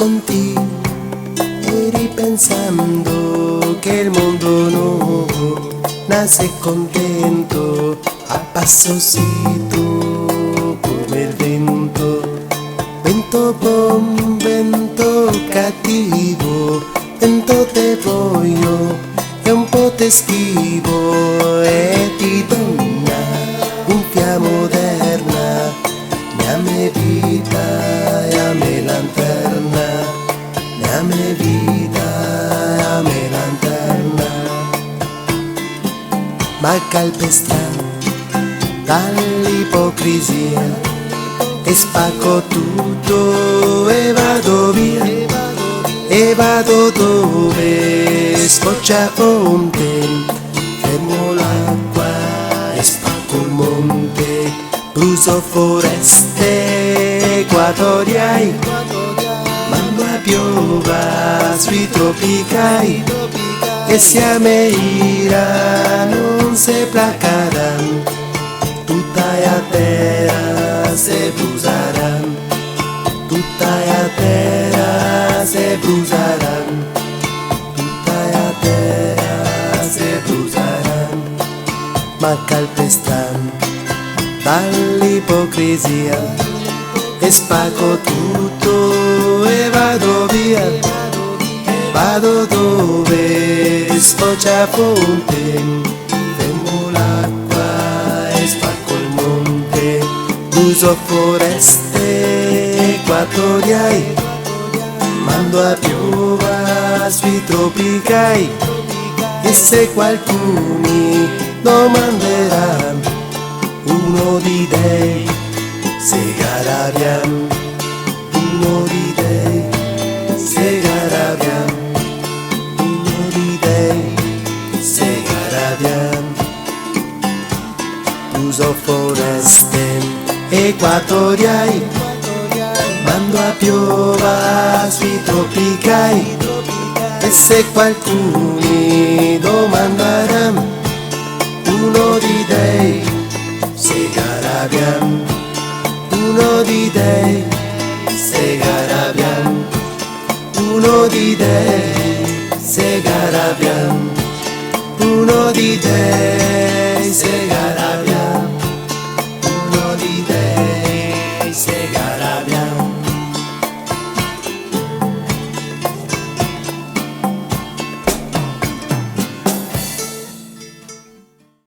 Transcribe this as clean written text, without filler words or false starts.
contigo e ripensando che il mondo nuovo nace contento a passosito come il vento buon, vento cattivo, vento te voglio e un po' te schivo e ti donna un fiamma moderna, la mia vita e la mia lanterna, la mia vita e la mia lanterna. Ma calpestando dall'ipocrisia e spacco tutto e vado via, e vado dove sboccia fonte, fermo l'acqua e spacco il monte, brucio foreste equatoriali, mando a piova sui tropicali, e siamo ira non si placaran, tutta la terra se brusaran, tutta la terra se brusaran, tutta la terra se brusaran. Ma calpestan dall'ipocrisia e spacco tutto e vado via, vado dove sfocia fonte, fermo l'acqua e spacco il monte, uso foreste equatoriali, mando a piova sui tropicali, e se qualcuno domanderà uno di dei se garabiam, uno di dei se garabiam, uno di dei se garabiam. Uso foreste equatoriali, mando a piova sui tropicali, e se qualcuno domanderà uno di dei se garabiam, uno di dei se garabiam, uno di dei se garabiam, uno di dei se